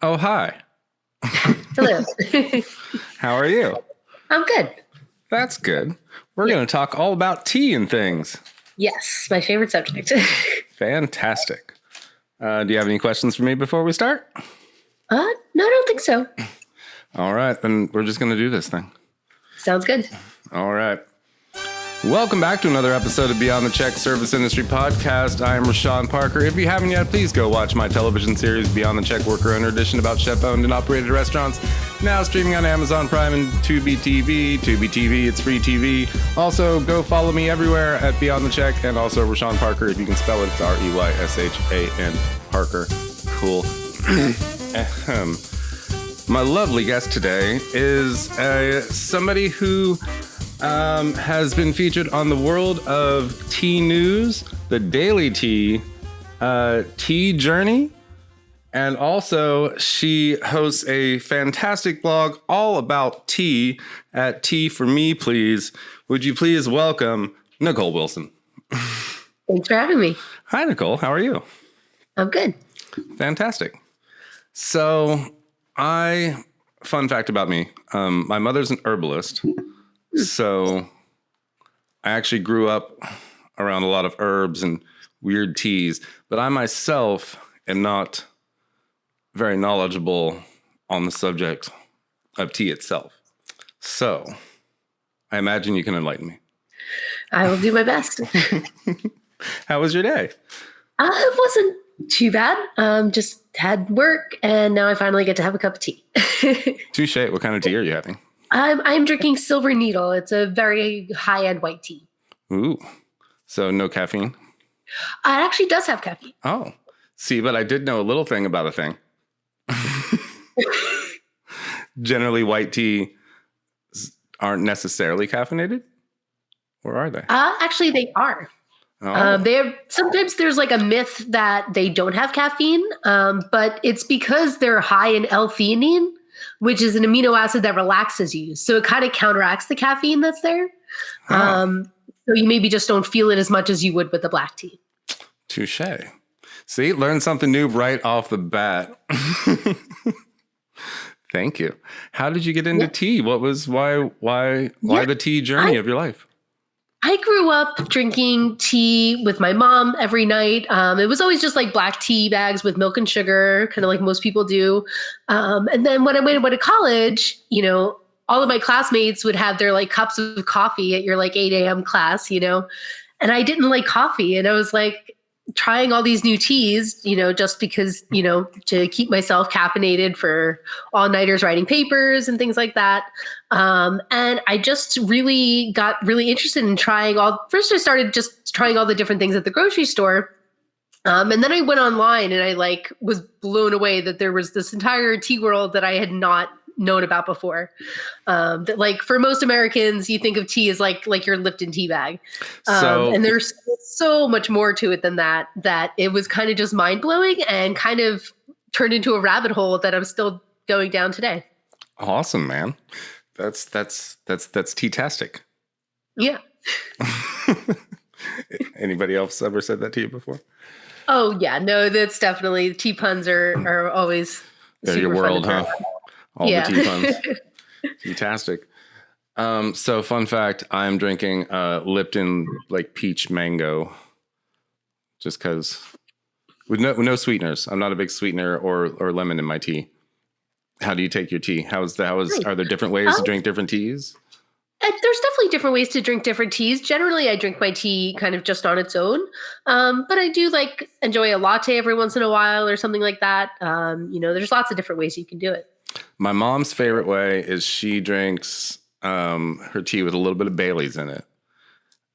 Oh, hi. Hello. How are you? I'm good. That's good. We're going to talk all about tea and things. Yes, my favorite subject. Fantastic. Do you have any questions for me before we start? No, I don't think so. All right, then we're just going to do this thing. Sounds good. All right. Welcome back to another episode of Beyond the Check Service Industry Podcast. I am Reyshan Parker. If you haven't yet, please go watch my television series, Beyond the Check Worker Owner Edition, about chef-owned and operated restaurants. Now streaming on Amazon Prime and Tubi TV. Tubi TV, it's free TV. Also, go follow me everywhere at Beyond the Check, and also Reyshan Parker. If you can spell it, it's Reyshan Parker. Cool. My lovely guest today is somebody who has been featured on the World of Tea News, the Daily Tea, Tea Journey, and also she hosts a fantastic blog all about tea at Tea For Me, Please. Would you please welcome Nicole Wilson? Thanks for having me. Hi, Nicole. How are you? I'm good. Fantastic. So, fun fact about me, my mother's an herbalist. So I actually grew up around a lot of herbs and weird teas, but I myself am not very knowledgeable on the subject of tea itself. So I imagine you can enlighten me. I will do my best. How was your day? It wasn't too bad. Just had work, and now I finally get to have a cup of tea. Touche. What kind of tea are you having? I'm drinking Silver Needle. It's a very high-end white tea. Ooh. So no caffeine? It actually does have caffeine. Oh. See, but I did know a little thing about a thing. Generally, white tea aren't necessarily caffeinated? Or are they? Actually, they are. Oh. Sometimes there's like a myth that they don't have caffeine, but it's because they're high in L-theanine, which is an amino acid that relaxes you. So it kind of counteracts the caffeine that's there. Oh. So you maybe just don't feel it as much as you would with the black tea. Touche. See, learn something new right off the bat. Thank you. How did you get into tea? Why the tea journey of your life? I grew up drinking tea with my mom every night. It was always just like black tea bags with milk and sugar, kind of like most people do. And then when I went to college, all of my classmates would have their like cups of coffee at your like 8 a.m. class, and I didn't like coffee. And I was like trying all these new teas, just because, to keep myself caffeinated for all-nighters writing papers and things like that. And I just really got really interested in first I started just trying all the different things at the grocery store. And then I went online and I was blown away that there was this entire tea world that I had not known about before. That for most Americans, you think of tea as like your Lipton tea bag. And there's so much more to it than that it was kind of just mind blowing and kind of turned into a rabbit hole that I'm still going down today. Awesome, man. That's tea-tastic. Yeah. Anybody else ever said that to you before? Oh yeah, no, that's definitely, tea puns are always they're your world, huh? All the tea puns. Fantastic. So fun fact, I'm drinking Lipton peach mango just because with no sweeteners. I'm not a big sweetener or lemon in my tea. How do you take your tea? Are there different ways to drink different teas? There's definitely different ways to drink different teas. Generally, I drink my tea kind of just on its own. But I do enjoy a latte every once in a while or something like that. There's lots of different ways you can do it. My mom's favorite way is she drinks her tea with a little bit of Bailey's in it.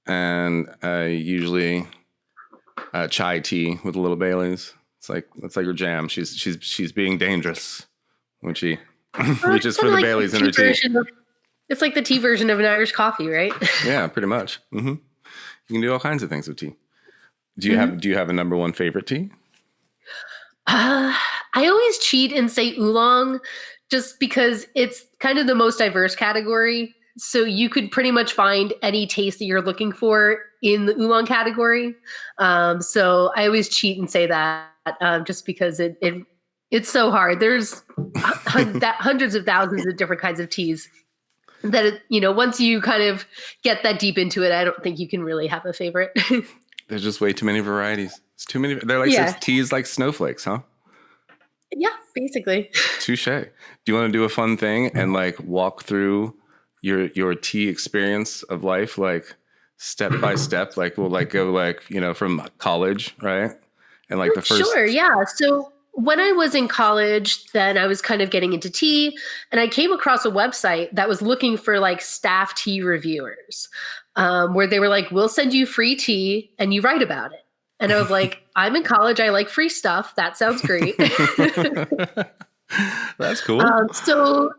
And usually chai tea with a little Bailey's. That's like her jam. She's being dangerous when she reaches for the Bailey's in her tea. It's like the tea version of an Irish coffee, right? Yeah, pretty much. Mm-hmm. You can do all kinds of things with tea. Do you have a number one favorite tea? I always cheat and say oolong just because it's kind of the most diverse category. So you could pretty much find any taste that you're looking for in the oolong category. So I always cheat and say that just because it It's so hard. There's hundreds of thousands of different kinds of teas that, once you kind of get that deep into it, I don't think you can really have a favorite. There's just way too many varieties. It's too many. They're like teas like snowflakes, huh? Yeah, basically. Touche. Do you want to do a fun thing and like walk through your tea experience of life, like step by step? Like we'll like go like, from college, right? And like the first. Sure, yeah. So when I was in college, then I was kind of getting into tea, and I came across a website that was looking for like staff tea reviewers, where they were like, "We'll send you free tea and you write about it." And I was like, I'm in college. I like free stuff. That sounds great. That's cool. So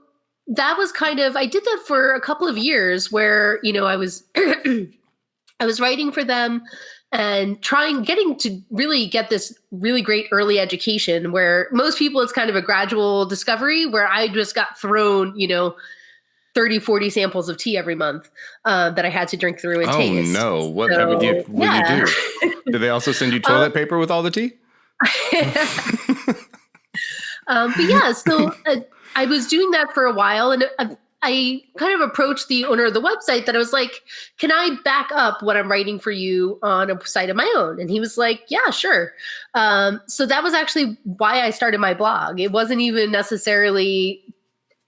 that was I did that for a couple of years where, I was, I was writing for them and getting to really get this really great early education where most people, it's kind of a gradual discovery where I just got thrown, 30, 40 samples of tea every month that I had to drink through and taste. Oh, no. What would you do? Did they also send you toilet paper with all the tea? But yeah, so I was doing that for a while, and I kind of approached the owner of the website that I was like, can I back up what I'm writing for you on a site of my own? And he was like, yeah, sure. So that was actually why I started my blog. It wasn't even necessarily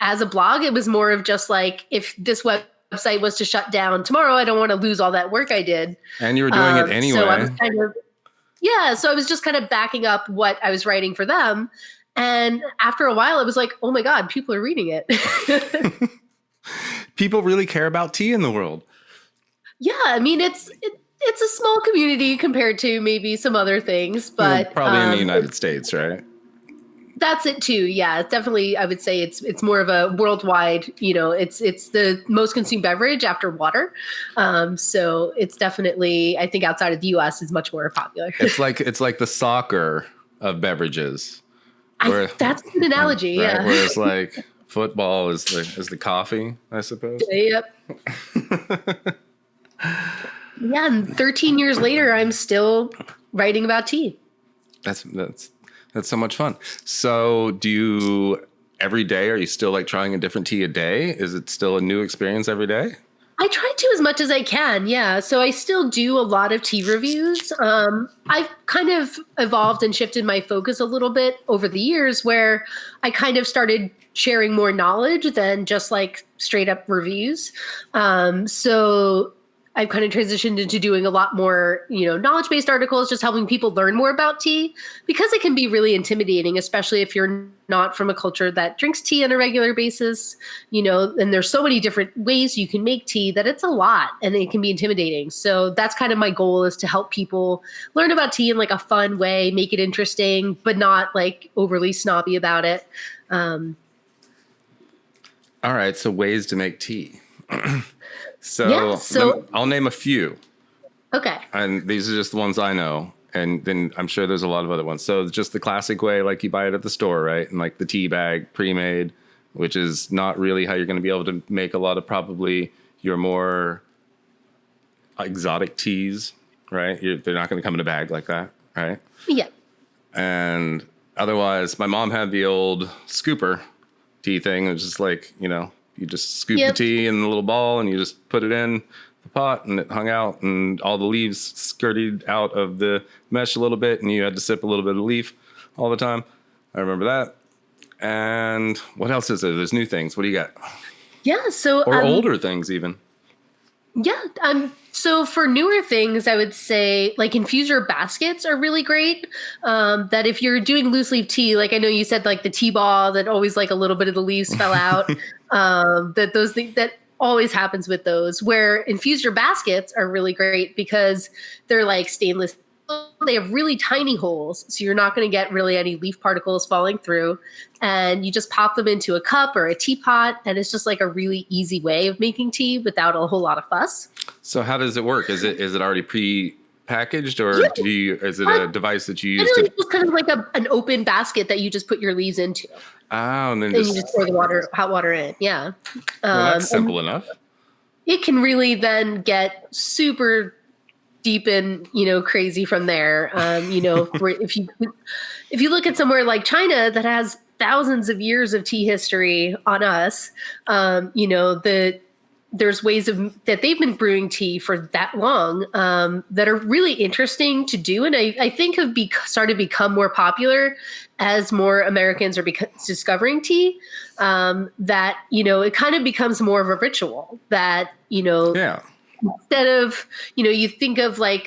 as a blog. It was more of just like, if this website was to shut down tomorrow, I don't want to lose all that work I did. And you were doing it anyway. So I was so I was just kind of backing up what I was writing for them. And after a while, it was like, oh my God, people are reading it. People really care about tea in the world. Yeah, I mean, it's a small community compared to maybe some other things, but probably in the United States, right? That's it too. Yeah, it's definitely. I would say it's more of a worldwide. It's the most consumed beverage after water. So it's definitely. I think outside of the U.S. is much more popular. It's like the soccer of beverages. That's an analogy. Right? Yeah. Whereas like football is the coffee, I suppose. Yep. Yeah, and 13 years later, I'm still writing about tea. That's so much fun. So every day, are you still like trying a different tea a day? Is it still a new experience every day? I try to as much as I can. Yeah. So I still do a lot of tea reviews. I've kind of evolved and shifted my focus a little bit over the years where I kind of started sharing more knowledge than just like straight up reviews. So I've kind of transitioned into doing a lot more, knowledge-based articles, just helping people learn more about tea because it can be really intimidating, especially if you're not from a culture that drinks tea on a regular basis, and there's so many different ways you can make tea that it's a lot and it can be intimidating. So that's kind of my goal, is to help people learn about tea in like a fun way, make it interesting, but not like overly snobby about it. All right. So ways to make tea. So I'll name a few. Okay. And these are just the ones I know. And then I'm sure there's a lot of other ones. So just the classic way, like you buy it at the store, right? And like the tea bag pre-made, which is not really how you're going to be able to make a lot of probably your more exotic teas, right? They're not going to come in a bag like that, right? Yeah. And otherwise, my mom had the old scooper tea thing. It was just like, you just scoop the tea in a little ball and you just put it in the pot and it hung out and all the leaves skirted out of the mesh a little bit and you had to sip a little bit of leaf all the time. I remember that. And what else is there? There's new things. What do you got? Yeah. So or older things even. Yeah. So for newer things, I would say like Infuser Baskets are really great. That if you're doing loose leaf tea, like I know you said like the tea ball that always like a little bit of the leaves fell out, that those things that always happens with those, where Infuser Baskets are really great because they're like stainless. They have really tiny holes, so you're not going to get really any leaf particles falling through. And you just pop them into a cup or a teapot, and it's just like a really easy way of making tea without a whole lot of fuss. So how does it work? Is it already pre-packaged, or is it a device that you use? It's just kind of like an open basket that you just put your leaves into. Oh, and then you just pour the hot water in. Yeah, well, that's simple enough. It can really then get super deep and, crazy from there. If you look at somewhere like China that has thousands of years of tea history on us, there's ways that they've been brewing tea for that long that are really interesting to do. And I think have started to become more popular as more Americans are discovering tea, that, it kind of becomes more of a ritual that, instead of, you think of like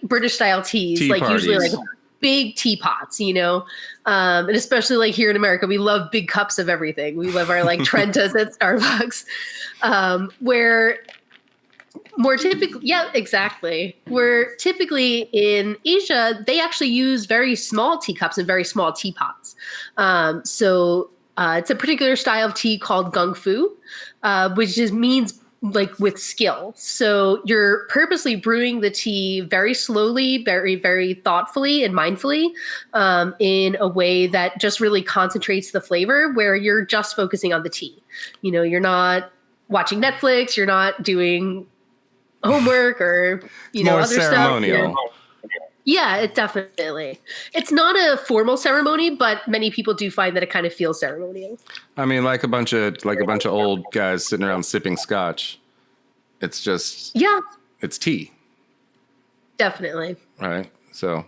British style teas, tea like parties. usually like big teapots, and especially like here in America, we love big cups of everything. We love our like Trentas at Starbucks, where more typically, yeah, exactly. Where typically in Asia, they actually use very small teacups and very small teapots. So it's a particular style of tea called gung fu, which just means like with skill. So you're purposely brewing the tea very slowly, very, very thoughtfully and mindfully, in a way that just really concentrates the flavor, where you're just focusing on the tea. You're not watching Netflix, you're not doing homework or, more other ceremonial. stuff. Yeah, it definitely. It's not a formal ceremony, but many people do find that it kind of feels ceremonial. I mean, like a bunch of old guys sitting around sipping scotch. It's just it's tea. Definitely. Right. So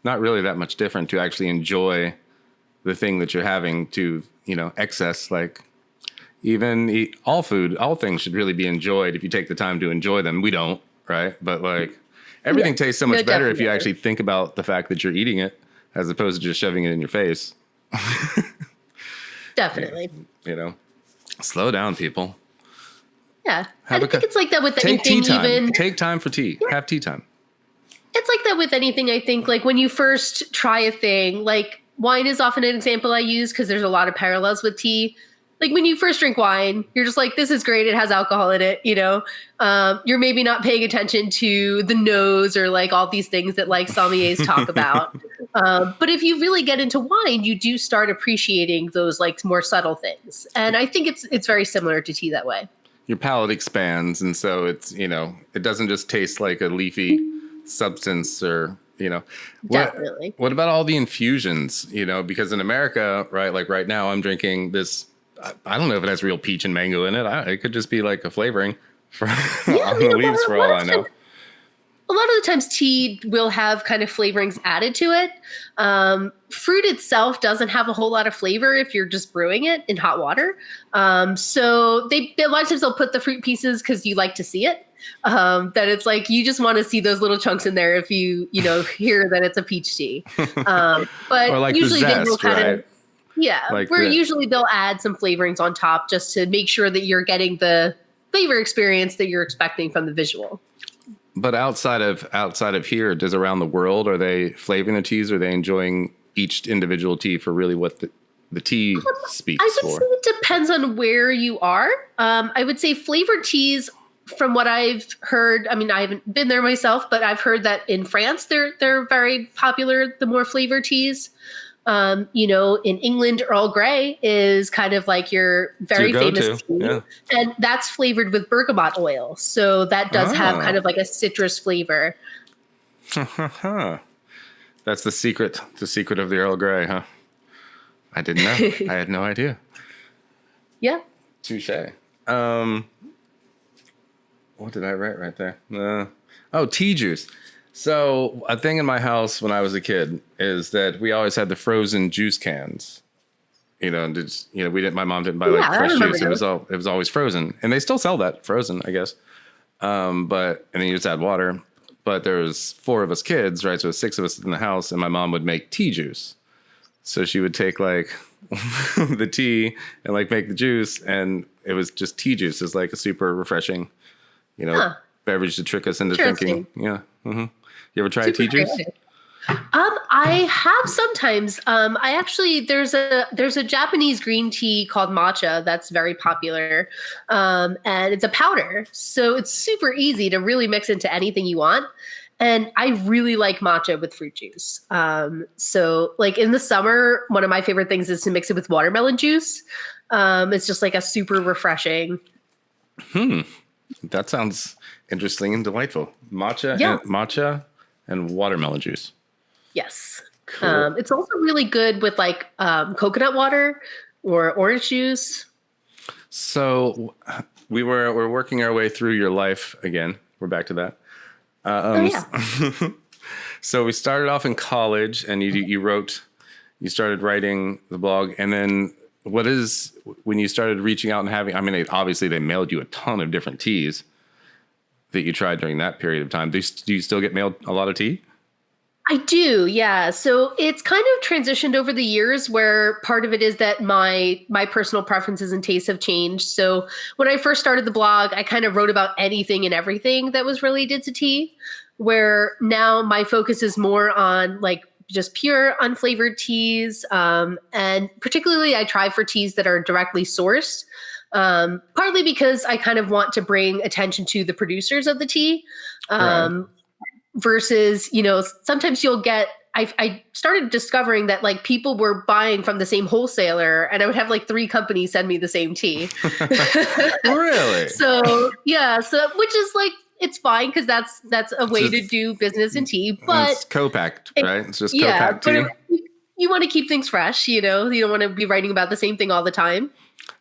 not really that much different to actually enjoy the thing that you're having to, excess. Like even all things should really be enjoyed if you take the time to enjoy them. We don't, right? But like everything tastes so much better if you actually think about the fact that you're eating it as opposed to just shoving it in your face. Definitely. Slow down, people. Yeah. I think it's like that with anything. Take time for tea. Yeah. Have tea time. It's like that with anything, I think. Like when you first try a thing, like wine is often an example I use because there's a lot of parallels with tea. Like when you first drink wine, you're just like, this is great. It has alcohol in it. You're maybe not paying attention to the nose or like all these things that like sommeliers talk about. But if you really get into wine, you do start appreciating those like more subtle things. And I think it's very similar to tea that way. Your palate expands. And so it's, it doesn't just taste like a leafy substance or, Definitely. What about all the infusions, because in America, right, like right now I'm drinking this, I don't know if it has real peach and mango in it. It could just be like a flavoring on the leaves for all I know. A lot of the times tea will have kind of flavorings added to it. Fruit itself doesn't have a whole lot of flavor if you're just brewing it in hot water. So a lot of times they'll put the fruit pieces because you like to see it. That it's like you just want to see those little chunks in there if you hear that it's a peach tea. But or like usually the zest, they will kind of usually they'll add some flavorings on top just to make sure that you're getting the flavor experience that you're expecting from the visual. But outside of here, does around the world, are they flavoring the teas? Or are they enjoying each individual tea for really what the tea speaks for? I would say it depends on where you are. I would say flavored teas, from what I've heard, I mean, I haven't been there myself, but I've heard that in France, they're very popular, the more flavored teas. In England, Earl Grey is kind of like your very famous tea. Yeah. And that's flavored with bergamot oil. So that does have kind of like a citrus flavor. That's the secret of the Earl Grey, huh? I didn't know. I had no idea. Yeah. Touché. What did I write right there? Tea juice. So a thing in my house when I was a kid is that we always had the frozen juice cans. My mom didn't buy like fresh juice. It was always frozen, and they still sell that frozen, I guess. And then you just add water. But there was 4 of us kids, right? So it was 6 of us in the house, and my mom would make tea juice. So she would take like the tea and like make the juice, and it was just tea juice. It's like a super refreshing, beverage to trick us into thinking. Yeah. Mm-hmm. You ever tried tea juice? I have sometimes. There's a Japanese green tea called Matcha that's very popular, and it's a powder, so it's super easy to really mix into anything you want. And I really like matcha with fruit juice. So like in the summer, one of my favorite things is to mix it with watermelon juice. It's just like a super refreshing. That sounds interesting and delightful. Yeah. Matcha and watermelon juice. Yes. Cool. It's also really good with like coconut water or orange juice. So we're working our way through your life again. We're back to that. Oh yeah. So we started off in college, and you started writing the blog, and then when you started reaching out and having? I mean, obviously they mailed you a ton of different teas that you tried during that period of time. Do you still get mailed a lot of tea? I do, yeah. So it's kind of transitioned over the years where part of it is that my personal preferences and tastes have changed. So when I first started the blog, I kind of wrote about anything and everything that was related to tea, where now my focus is more on like just pure unflavored teas. And particularly I try for teas that are directly sourced. Partly because I kind of want to bring attention to the producers of the tea. Right. Versus, sometimes you'll get, I started discovering that like people were buying from the same wholesaler and I would have like 3 companies send me the same tea. Really? So yeah, which is like, it's fine because that's a way to do business in tea, but it's co-packed, right? It's just co-packed tea. But you want to keep things fresh, you don't want to be writing about the same thing all the time.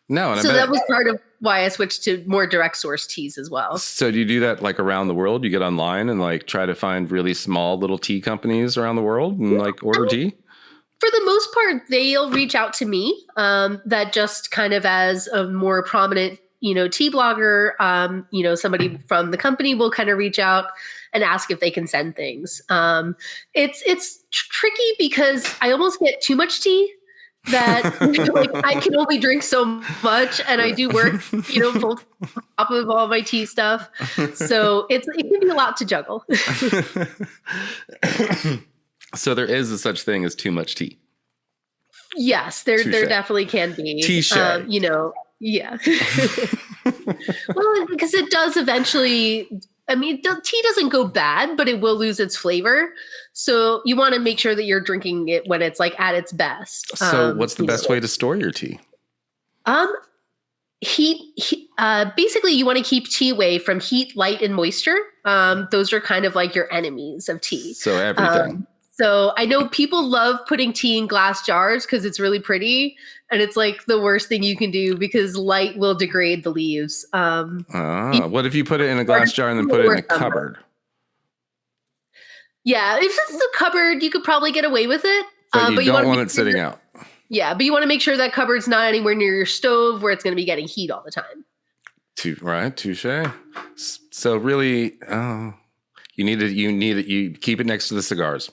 No, and so that was part of why I switched to more direct source teas as well. So do you do that like around the world? You get online and like try to find really small little tea companies around the world and like order tea? For the most part, they'll reach out to me. That just kind of as a more prominent, tea blogger, somebody from the company will kind of reach out and ask if they can send things. It's tricky because I almost get too much tea. That like I can only drink so much, and I do work, full top of all my tea stuff. So it can be a lot to juggle. So there is a such thing as too much tea. Yes, there definitely can be. Touche. Yeah. Well, because it does eventually. I mean, tea doesn't go bad, but it will lose its flavor. So you want to make sure that you're drinking it when it's like at its best. So what's the best way to store your tea? Heat. Basically, you want to keep tea away from heat, light, and moisture. Those are kind of like your enemies of tea. So everything. So I know people love putting tea in glass jars because it's really pretty. And it's like the worst thing you can do because light will degrade the leaves. What if you put it in a glass jar and then put it in a cupboard? Yeah, if it's the cupboard, you could probably get away with it. But you don't want it sitting out. Yeah, but you want to make sure that cupboard's not anywhere near your stove where it's going to be getting heat all the time. Right, touche. So really, you keep it next to the cigars.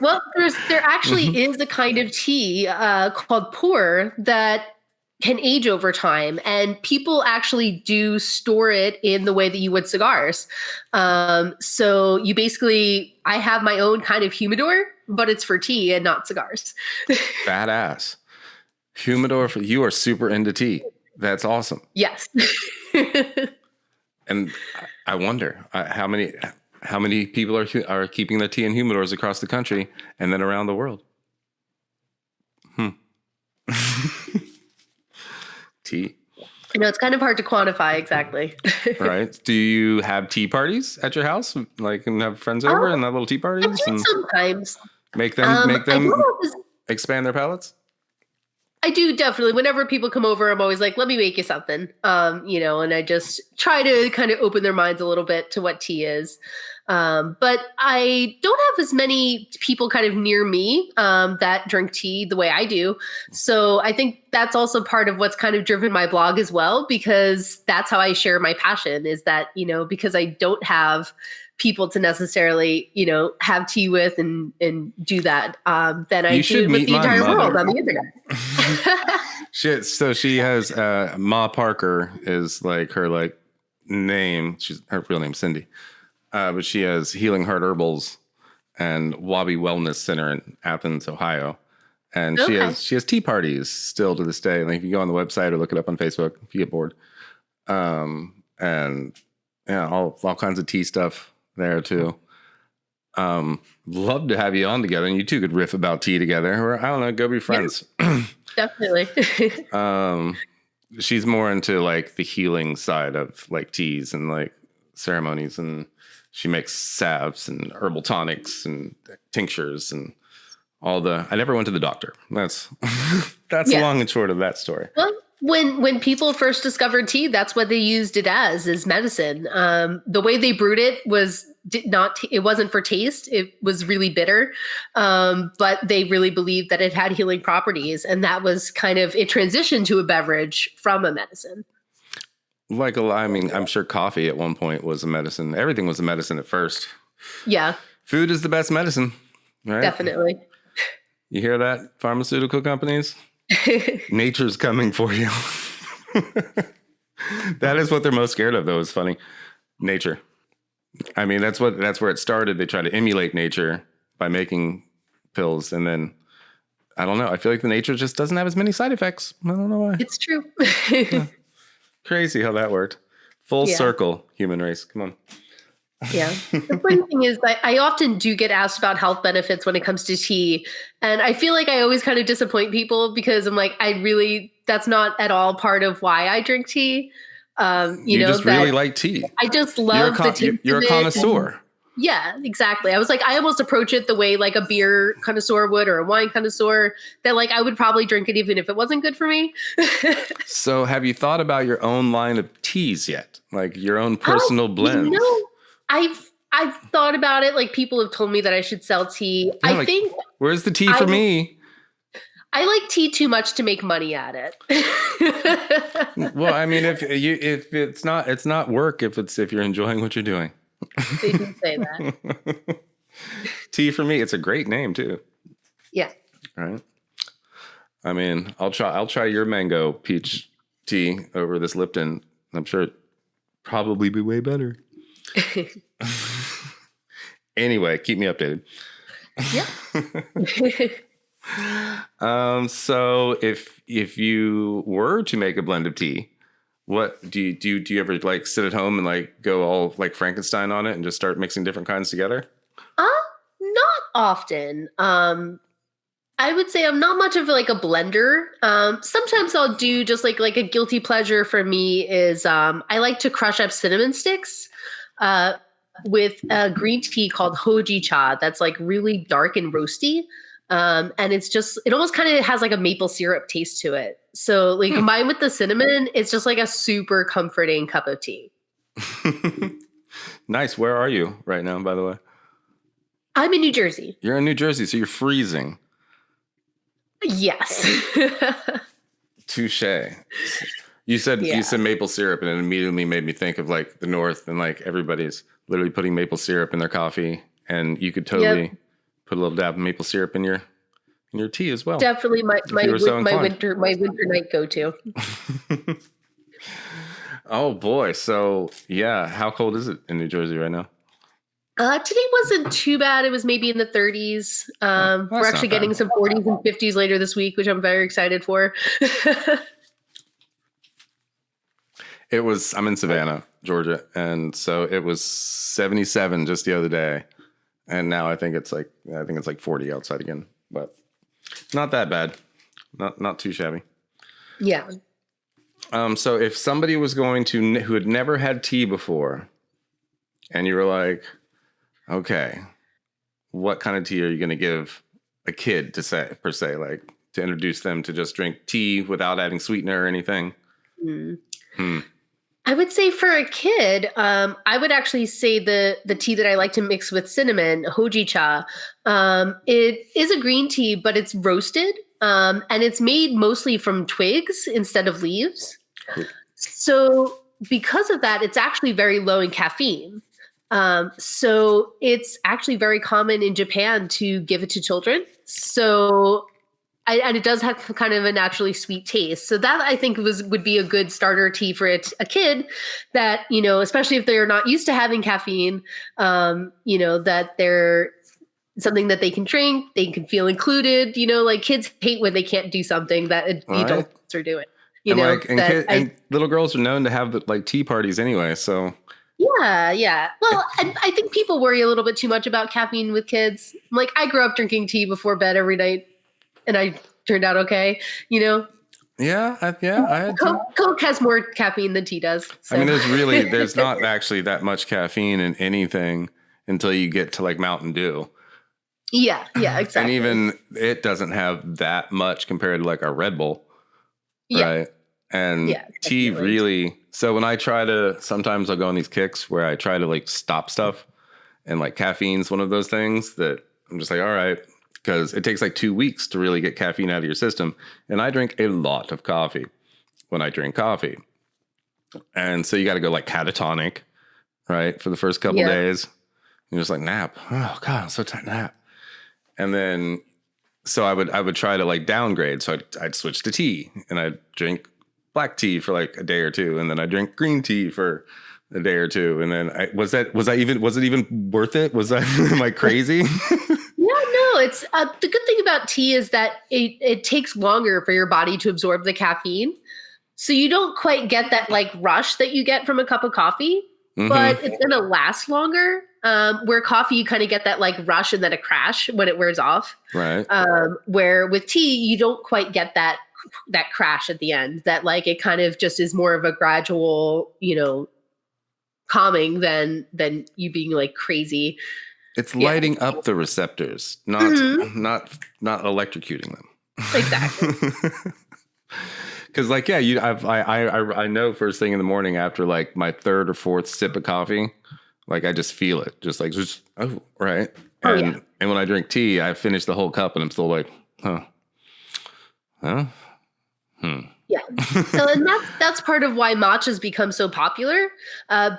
Well, there actually is a kind of tea called pour that can age over time, and people actually do store it in the way that you would cigars. So you basically, I have my own kind of humidor, but it's for tea and not cigars. Badass. Humidor, you are super into tea. That's awesome. Yes. And I wonder how many people are keeping their tea in humidors across the country and then around the world. Tea. It's kind of hard to quantify exactly. Right. Do you have tea parties at your house? Like, and have friends over and have little tea parties? I do sometimes. Make them expand their palates? I do, definitely. Whenever people come over, I'm always like, let me make you something. And I just try to kind of open their minds a little bit to what tea is. But I don't have as many people kind of near me that drink tea the way I do. So I think that's also part of what's kind of driven my blog as well, because that's how I share my passion is that, because I don't have people to necessarily, have tea with and do that, then I do it with the entire world on the internet. Shit. So she has Ma Parker is like her name. Her real name's Cindy. But she has Healing Heart Herbals and Wabi Wellness Center in Athens, Ohio. And she has tea parties still to this day. Like if you go on the website or look it up on Facebook if you get bored. And yeah, all kinds of tea stuff there too. Love to have you on together and you two could riff about tea together or I don't know, go be friends. Definitely. she's more into like the healing side of like teas and like ceremonies, and she makes salves and herbal tonics and tinctures and all the. I never went to the doctor. That's that's Yeah. long and short of that story. Well, when people first discovered tea, that's what they used it as medicine. The way they brewed it it wasn't for taste. It was really bitter, but they really believed that it had healing properties, and that was kind of it transitioned to a beverage from a medicine. Like I mean, I'm sure coffee at one point was a medicine. Everything was a medicine at first. Yeah, Food is the best medicine, right? definitely. You hear that, pharmaceutical companies? Nature's coming for you. That is what they're most scared of, though. It's funny. Nature. I mean, that's where it started. They try to emulate nature by making pills, and then I don't know. I feel like the nature just doesn't have as many side effects. I don't know why. It's true. Crazy how that worked. Full circle, human race. Come on. Yeah. The funny thing is that I often do get asked about health benefits when it comes to tea. And I feel like I always kind of disappoint people because I'm like, that's not at all part of why I drink tea. You just really like tea. I just love the taste. You're a connoisseur. Yeah, exactly. I was like, I almost approach it the way like a beer connoisseur would or a wine connoisseur, that like I would probably drink it even if it wasn't good for me. So have you thought about your own line of teas yet? Like your own personal blends? I've thought about it. Like people have told me that I should sell tea. Yeah, I think where's the tea for me? I like tea too much to make money at it. Well, I mean, if it's not work if you're enjoying what you're doing. They do say that. Tea for me, it's a great name too. Yeah. Right. I mean, I'll try your mango peach tea over this Lipton. I'm sure it'd probably be way better. Anyway, keep me updated. Yeah. So if you were to make a blend of tea, what do you ever like sit at home and like go all like Frankenstein on it and just start mixing different kinds together? Not often. I would say I'm not much of like a blender. Sometimes I'll do just like a guilty pleasure for me is I like to crush up cinnamon sticks with a green tea called hoji cha that's like really dark and roasty. And it almost kind of has like a maple syrup taste to it. So like combined with the cinnamon, it's just like a super comforting cup of tea. Nice. Where are you right now, by the way? I'm in New Jersey. You're in New Jersey, so you're freezing. Yes. Touche. You said maple syrup, and it immediately made me think of like the North and like everybody's literally putting maple syrup in their coffee, and you could totally put a little dab of maple syrup in your tea as well. Definitely my winter night go-to. Oh boy. So yeah, how cold is it in New Jersey right now? Today wasn't too bad. It was maybe in the 30s. We're actually getting some 40s and 50s later this week, which I'm very excited for. I'm in Savannah, Georgia, and so it was 77 just the other day. And now I think it's like 40 outside again, but not that bad. Not too shabby. Yeah. So if somebody was who had never had tea before, and you were like, okay, what kind of tea are you going to give a kid to introduce them to just drink tea without adding sweetener or anything? I would say for a kid, I would actually say the tea that I like to mix with cinnamon, hoji cha. It is a green tea, but it's roasted, and it's made mostly from twigs instead of leaves. So because of that, it's actually very low in caffeine. So it's actually very common in Japan to give it to children. So and it does have kind of a naturally sweet taste. So that I think would be a good starter tea for a kid that, especially if they're not used to having caffeine, that they're something that they can drink, they can feel included, like kids hate when they can't do something that adults are doing. And little girls are known to have like tea parties anyway. So yeah. Well, I think people worry a little bit too much about caffeine with kids. Like I grew up drinking tea before bed every night. And I turned out okay, Yeah, I had tea. Coke has more caffeine than tea does. So. I mean, there's not actually that much caffeine in anything until you get to like Mountain Dew. Yeah, exactly. And even it doesn't have that much compared to like our Red Bull, right? And tea really. So when I try to, sometimes I'll go on these kicks where I try to like stop stuff, and like caffeine's one of those things that I'm just like, all right, because it takes like 2 weeks to really get caffeine out of your system. And I drink a lot of coffee when I drink coffee. And so you got to go like catatonic, right? For the first couple days. You're just like, nap. Oh God, I'm so tired, nap. And then, so I would try to like downgrade. So I'd switch to tea, and I'd drink black tea for like a day or two. And then I drink green tea for a day or two. And then was it even worth it? Am I crazy? No, it's the good thing about tea is that it takes longer for your body to absorb the caffeine. So you don't quite get that like rush that you get from a cup of coffee, but it's going to last longer. Where coffee, you kind of get that like rush and then a crash when it wears off. Right. Where with tea, you don't quite get that crash at the end, that like it kind of just is more of a gradual, calming than you being like crazy. It's lighting up the receptors, not electrocuting them. Exactly. Because like, I know first thing in the morning after like my third or fourth sip of coffee, like I just feel it, right. And when I drink tea, I finish the whole cup and I'm still like, Yeah. So, and that's part of why matcha's become so popular,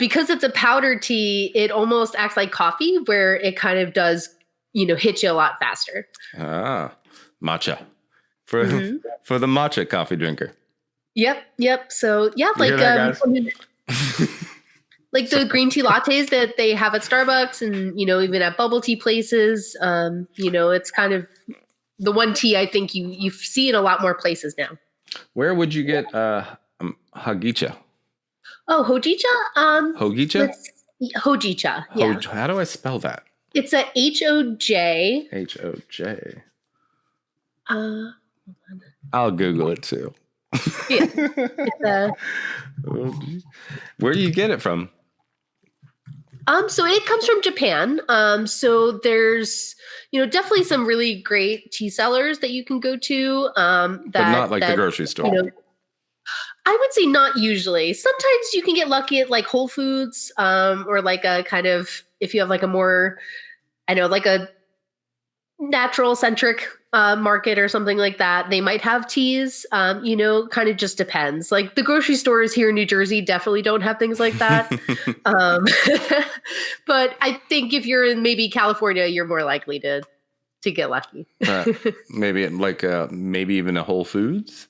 because it's a powdered tea. It almost acts like coffee, where it kind of does, hit you a lot faster. Matcha for the matcha coffee drinker. Yep. So yeah, like like the green tea lattes that they have at Starbucks, and even at bubble tea places. It's kind of the one tea I think you see in a lot more places now. Where would you get hojicha? Oh, hojicha? Hojicha? Hojicha, yeah. How do I spell that? It's a H-O-J. H-O-J. I'll Google it too. Yeah. Where do you get it from? So it comes from Japan. So there's, definitely some really great tea sellers that you can go to. But not like the grocery store. I would say not usually. Sometimes you can get lucky at like Whole Foods, or like a kind of, if you have like a more, like a natural centric market or something like that, they might have teas. Kind of just depends. Like the grocery stores here in New Jersey definitely don't have things like that. But I think if you're in maybe California, you're more likely to get lucky. Maybe maybe even a Whole Foods.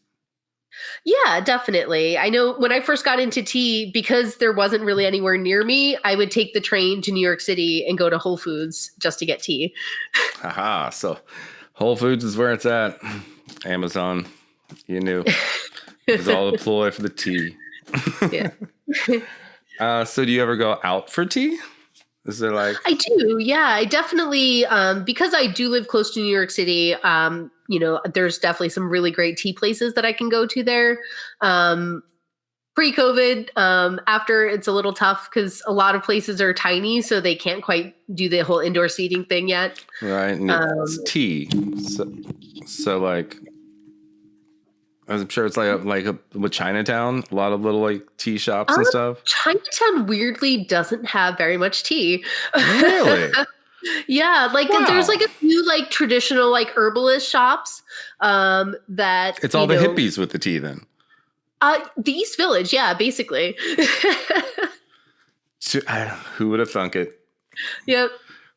Yeah, definitely. I know when I first got into tea, because there wasn't really anywhere near me, I would take the train to New York City and go to Whole Foods just to get tea. Haha. So Whole Foods is where it's at. Amazon, you knew. It's all a ploy for the tea. Yeah. So do you ever go out for tea? Is there like... I do. Yeah, I definitely, because I do live close to New York City, there's definitely some really great tea places that I can go to there. Pre-COVID, after it's a little tough because a lot of places are tiny, so they can't quite do the whole indoor seating thing yet. Right. And it's tea. So like, I'm sure it's like with Chinatown, a lot of little like tea shops and stuff. Chinatown weirdly doesn't have very much tea. Really? Yeah, like there's like a few like traditional like herbalist shops that it's all the hippies with the tea then. The East Village, yeah, basically. Who would have thunk it? Yep.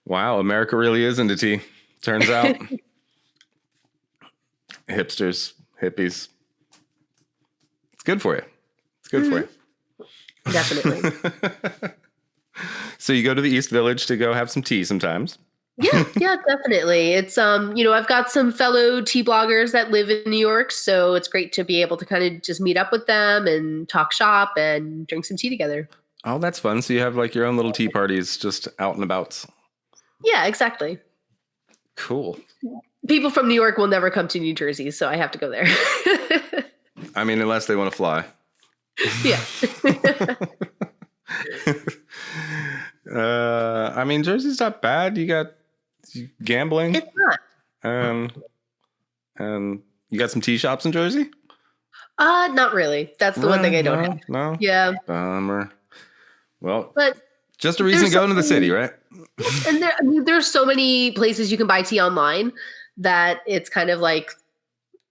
Wow, America really is into tea. Turns out. Hipsters, hippies. It's good for you. It's good for you. Definitely. So you go to the East Village to go have some tea sometimes. Yeah, definitely. It's, I've got some fellow tea bloggers that live in New York, so it's great to be able to kind of just meet up with them and talk shop and drink some tea together. Oh, that's fun. So you have like your own little tea parties just out and about. Yeah, exactly. Cool. People from New York will never come to New Jersey, so I have to go there. I mean, unless they want to fly. Yeah. I mean, Jersey's not bad. You got gambling. It's not. And you got some tea shops in Jersey? Not really. That's the one thing I don't have. No. Yeah. Bummer. Well, but just a reason to go into the city, right? And there's so many places you can buy tea online that it's kind of like,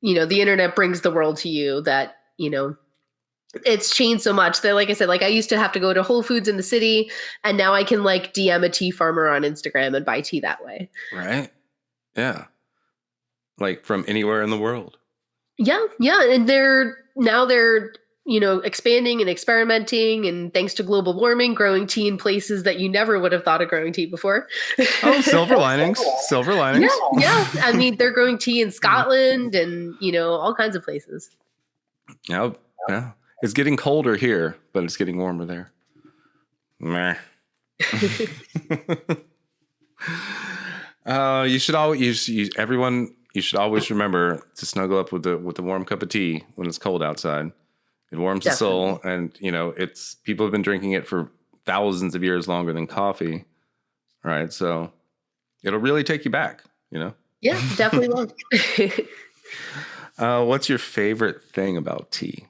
the internet brings the world to you that, it's changed so much that, like I said, like I used to have to go to Whole Foods in the city, and now I can like DM a tea farmer on Instagram and buy tea that way. Right. Yeah. Like from anywhere in the world. Yeah. Yeah. And they're expanding and experimenting, and thanks to global warming, growing tea in places that you never would have thought of growing tea before. Oh, silver linings. Silver linings. Yeah. I mean, they're growing tea in Scotland and, all kinds of places. Yeah. It's getting colder here, but it's getting warmer there. Meh. You should always remember to snuggle up with the warm cup of tea when it's cold outside. It warms the soul, and it's people have been drinking it for thousands of years longer than coffee, right? So it'll really take you back, Yeah, definitely will. What's your favorite thing about tea?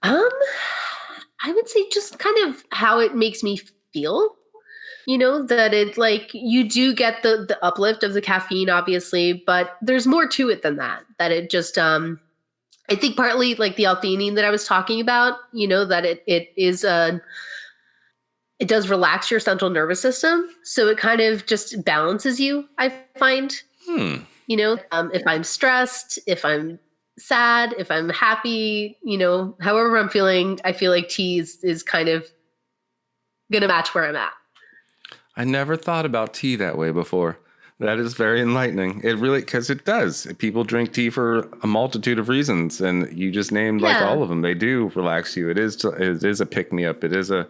I would say just kind of how it makes me feel. That it like you do get the uplift of the caffeine, obviously, but there's more to it than that. That it just I think partly like the L-theanine that I was talking about, that it does relax your central nervous system. So it kind of just balances you, I find. If I'm stressed, if I'm sad, if I'm happy, however I'm feeling, I feel like tea is kind of going to match where I'm at. I never thought about tea that way before. That is very enlightening. It really, because it does. People drink tea for a multitude of reasons, and you just named like all of them. They do relax you. It is a pick me up. It is a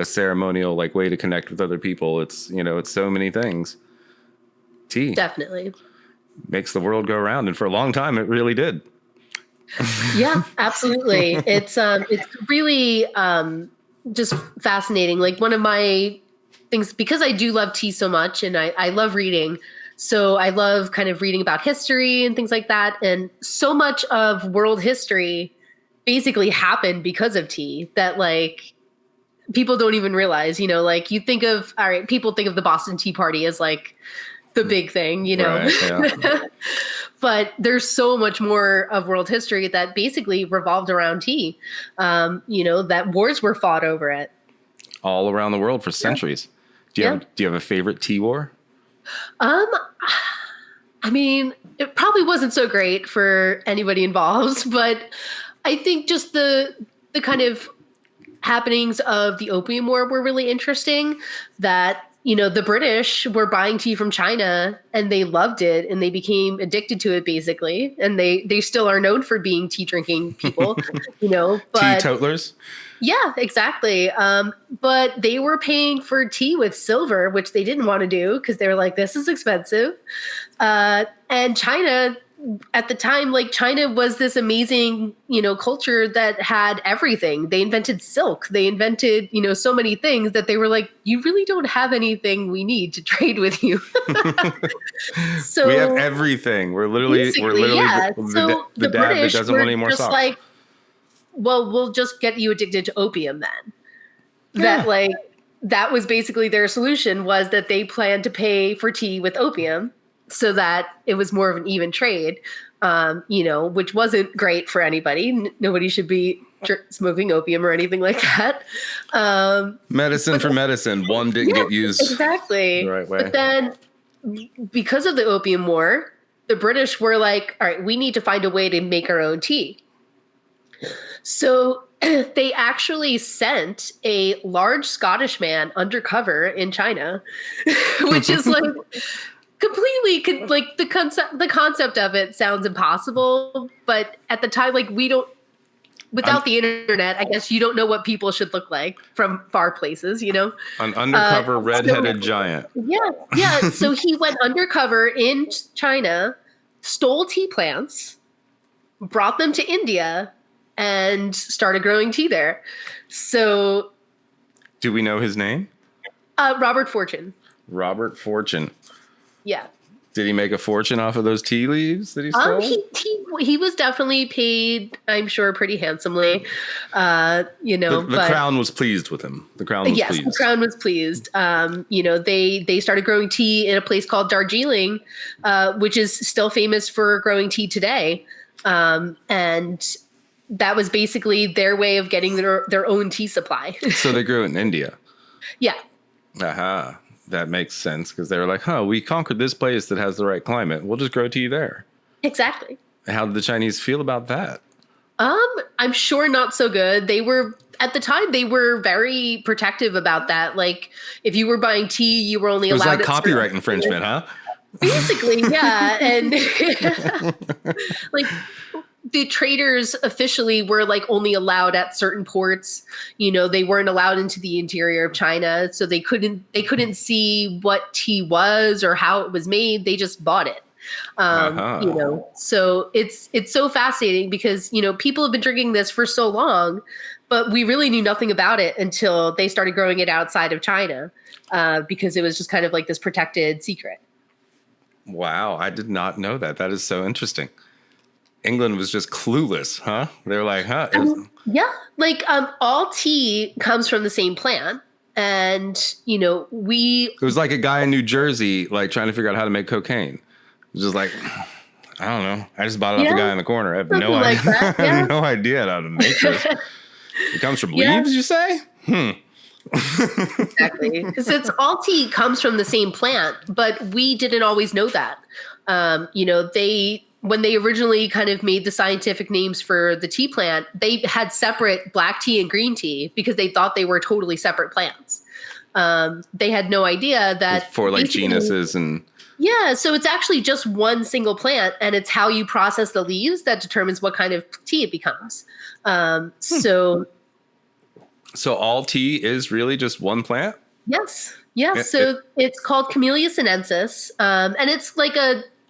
ceremonial like way to connect with other people. It's it's so many things. Tea definitely makes the world go around, and for a long time, it really did. Yeah, absolutely. It's really just fascinating. Like one of my things, because I do love tea so much, and I love reading. So I love kind of reading about history and things like that. And so much of world history basically happened because of tea that like people don't even realize, like you think of, all right, people think of the Boston Tea Party as like the big thing, Right, yeah. But there's so much more of world history that basically revolved around tea, that wars were fought over it. All around the world for centuries. Do you have a favorite tea war? I mean, it probably wasn't so great for anybody involved, but I think just the kind of happenings of the Opium War were really interesting. That the British were buying tea from China and they loved it and they became addicted to it basically. And they still are known for being tea drinking people, but teetotalers. Yeah, exactly. But they were paying for tea with silver, which they didn't want to do because they were like, this is expensive. And China at the time, like China was this amazing, culture that had everything. They invented silk. They invented, so many things that they were like, you really don't have anything we need to trade with you. So we have everything. We're literally yeah. So the dad British that doesn't want any more just socks. Like, well, we'll just get you addicted to opium then. That like that was basically their solution, was that they planned to pay for tea with opium so that it was more of an even trade, which wasn't great for anybody. Nobody should be smoking opium or anything like that. Medicine for medicine. One didn't get used exactly the right way. But then because of the Opium War, the British were like, all right, we need to find a way to make our own tea. So they actually sent a large Scottish man undercover in China, which is like completely like the concept of it sounds impossible. But at the time, like without the internet, I guess you don't know what people should look like from far places, An undercover redheaded giant. Yeah. So he went undercover in China, stole tea plants, brought them to India and started growing tea there. So, Do we know his name? Robert Fortune. Robert Fortune. Yeah. Did he make a fortune off of those tea leaves that he stole? He was definitely paid, I'm sure, pretty handsomely. The crown was pleased with him. The crown was pleased. The crown was pleased. They started growing tea in a place called Darjeeling, which is still famous for growing tea today. And that was basically their way of getting their own tea supply. So they grew it in India. Yeah. Aha. That makes sense because they were like, we conquered this place that has the right climate. We'll just grow tea there. Exactly. How did the Chinese feel about that? I'm sure not so good. At the time, they were very protective about that. Like, if you were buying tea, you were only allowed. It was like copyright infringement, huh? Basically, yeah. And like, the traders officially were like only allowed at certain ports. They weren't allowed into the interior of China, so they couldn't see what tea was or how it was made. They just bought it. So it's so fascinating because people have been drinking this for so long, but we really knew nothing about it until they started growing it outside of China, because it was just kind of like this protected secret. Wow, I did not know that. That is so interesting. England was just clueless, huh? They were like, yeah, like all tea comes from the same plant. And, it was like a guy in New Jersey, like trying to figure out how to make cocaine. It was just like, I don't know. I just bought it off the guy in the corner. I have no idea. That, yeah. I have no idea how to make this. It comes from leaves, you say? Exactly. Because all tea comes from the same plant, but we didn't always know that. When they originally kind of made the scientific names for the tea plant, they had separate black tea and green tea because they thought they were totally separate plants. They had no idea that for like genuses and. Yeah. So it's actually just one single plant, and it's how you process the leaves that determines what kind of tea it becomes. So all tea is really just one plant? Yes. Yeah. So it's called Camellia Sinensis. And it's like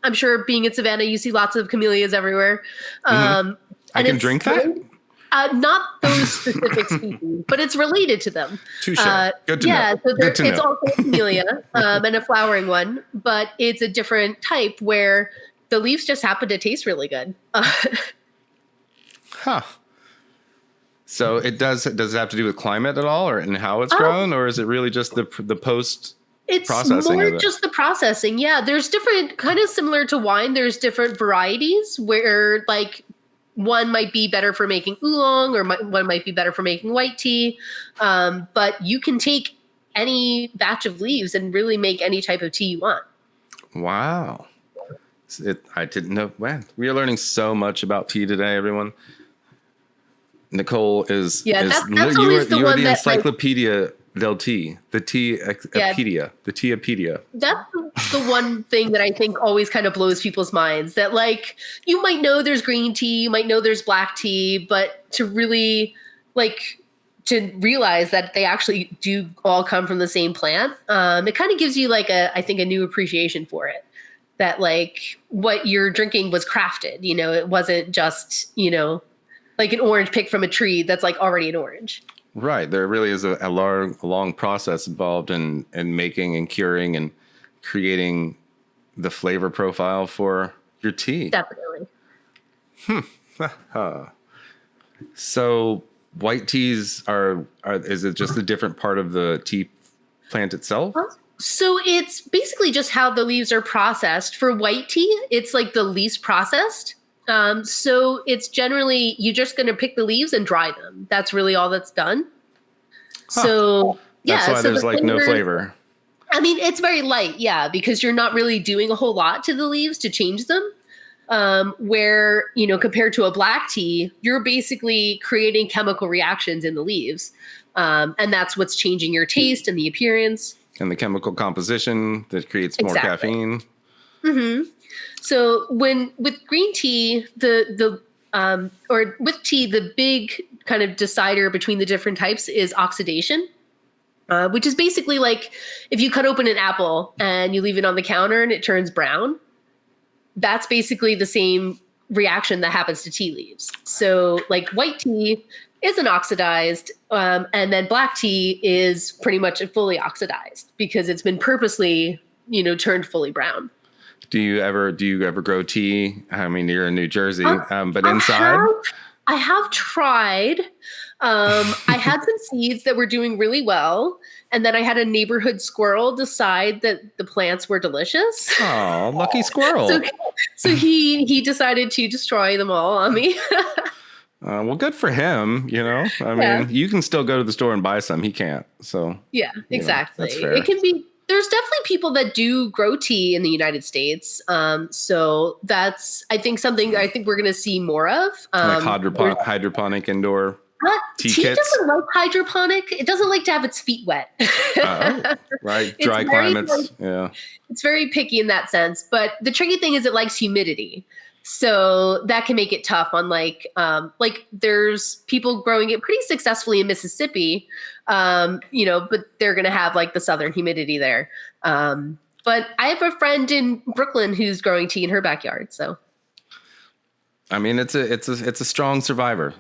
I'm sure being in Savannah, you see lots of camellias everywhere. I can drink that? Not those specific species, but it's related to them. Touche. Good to know. Yeah, so it's also a camellia and a flowering one, but it's a different type where the leaves just happen to taste really good. So does it have to do with climate at all, and how it's grown, or is it really just the post? It's more just the processing. Yeah, there's different, kind of similar to wine. There's different varieties where like one might be better for making oolong, or one might be better for making white tea. But you can take any batch of leaves and really make any type of tea you want. Wow. I didn't know. Man, we are learning so much about tea today, everyone. Nicole is that's you are the Encyclopedia del Tea, the Teapedia, the Teapedia. That's the one thing that I think always kind of blows people's minds, that like you might know there's green tea, you might know there's black tea, but to really to realize that they actually do all come from the same plant, it kind of gives you I think a new appreciation for it. That like what you're drinking was crafted, it wasn't just, like an orange picked from a tree that's like already an orange. Right. There really is a long process involved in making and curing and creating the flavor profile for your tea. Definitely. So white teas is it just a different part of the tea plant itself? So it's basically just how the leaves are processed. For white tea, it's like the least processed. So it's generally, you're just going to pick the leaves and dry them. That's really all that's done. So that's why there's no flavor. I mean, it's very light, because you're not really doing a whole lot to the leaves to change them. Where, compared to a black tea, you're basically creating chemical reactions in the leaves. And that's what's changing your taste and the appearance. And the chemical composition that creates more caffeine. Mm-hmm. So with green tea, or with tea, the big kind of decider between the different types is oxidation, which is basically like if you cut open an apple and you leave it on the counter and it turns brown, that's basically the same reaction that happens to tea leaves. So like white tea isn't oxidized, and then black tea is pretty much fully oxidized because it's been purposely, turned fully brown. Do you ever grow tea? I mean, you're in New Jersey, but inside? I have tried. I had some seeds that were doing really well. And then I had a neighborhood squirrel decide that the plants were delicious. Oh, lucky squirrel. So he decided to destroy them all on me. Well, good for him. I mean, you can still go to the store and buy some. He can't. So yeah, exactly. That's fair. It can be. There's definitely people that do grow tea in the United States. So that's, I think, something I think we're going to see more of. Like hydroponic indoor tea tea kits? doesn't like hydroponic. It doesn't like to have its feet wet. Right. Dry climates. Yeah. It's very picky in that sense. But the tricky thing is it likes humidity. So that can make it tough on like there's people growing it pretty successfully in Mississippi, but they're going to have like the southern humidity there. But I have a friend in Brooklyn who's growing tea in her backyard. So, I mean, it's a strong survivor.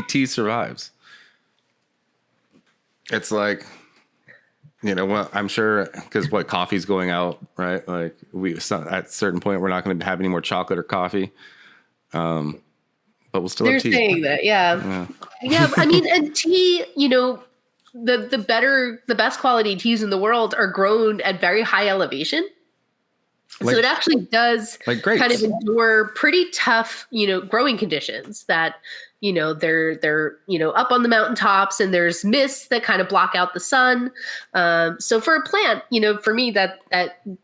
Tea survives. It's like, I'm sure because coffee's going out, right? Like at a certain point, we're not going to have any more chocolate or coffee. But we'll still have tea. They're saying that, yeah. I mean, and tea, the best quality teas in the world are grown at very high elevation. So it actually does kind of endure pretty tough, growing conditions that, they're up on the mountaintops and there's mists that kind of block out the sun. So for a plant, for me, that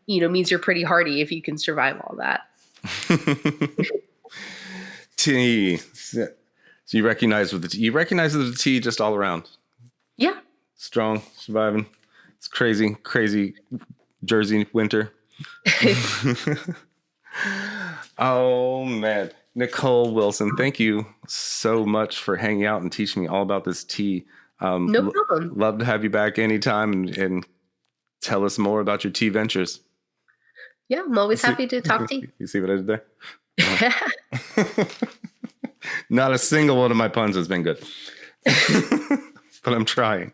means you're pretty hardy if you can survive all that. Tea. So you recognize the tea just all around. Yeah. Strong, surviving. It's crazy Jersey winter. Oh man, Nicole Wilson, thank you so much for hanging out and teaching me all about this tea. No problem. Love to have you back anytime and tell us more about your tea ventures. Yeah, I'm always happy to talk to you. You see what I did there? Not a single one of my puns has been good, but I'm trying.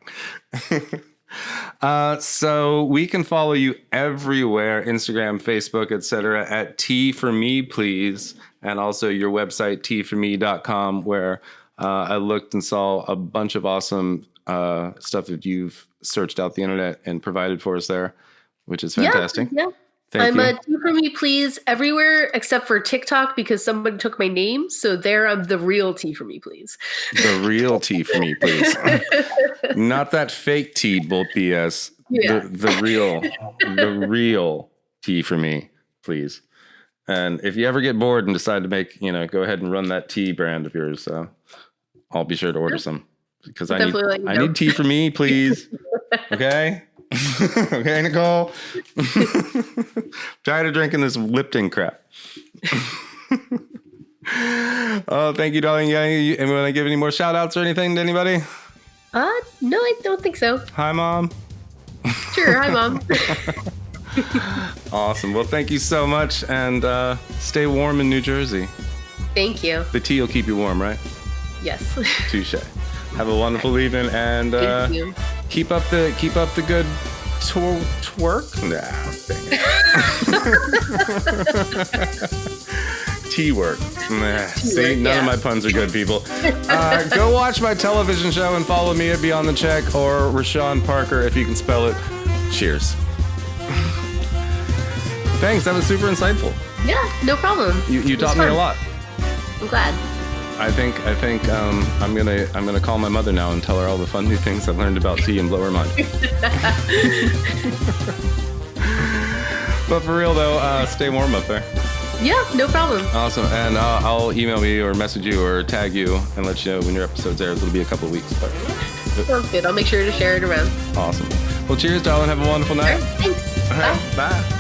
So we can follow you everywhere, Instagram, Facebook, etc. at Tea For Me, please. And also your website, teaforme.com, where I looked and saw a bunch of awesome stuff that you've searched out the internet and provided for us there, which is fantastic. Yeah. Thank I'm you. a Tea For Me, please, everywhere except for TikTok because somebody took my name. So there I'm the real Tea For Me, please. The real Tea For Me, please. Not that fake tea bull BS. Yeah. The real Tea For Me, please. And if you ever get bored and decide to make, go ahead and run that tea brand of yours, I'll be sure to order some because I need Tea For Me, please. Okay. Okay, Nicole. Tired of drinking this Lipton crap. Oh, thank you, darling. Yeah, and want to give any more shout outs or anything to anybody? No, I don't think so. Hi, Mom. Sure. Hi, Mom. Awesome. Well, thank you so much, and stay warm in New Jersey. Thank you. The tea will keep you warm, right? Yes. Touche. Have a wonderful evening, and Thank you. keep up the good twerk. Nah, tea work. Nah, see, none of my puns are good, people. Go watch my television show and follow me at Beyond the Check or Reyshan Parker if you can spell it. Cheers. Thanks. That was super insightful. Yeah, no problem. You taught me a lot. I'm glad. I think I'm gonna call my mother now and tell her all the fun new things I've learned about tea and blow her mind. But for real though, stay warm up there. Yeah, no problem. Awesome, and I'll email you or message you or tag you and let you know when your episode's airs. It'll be a couple of weeks. But sounds good. I'll make sure to share it around. Awesome. Well, cheers, darling. Have a wonderful night. All right, thanks. All right, bye.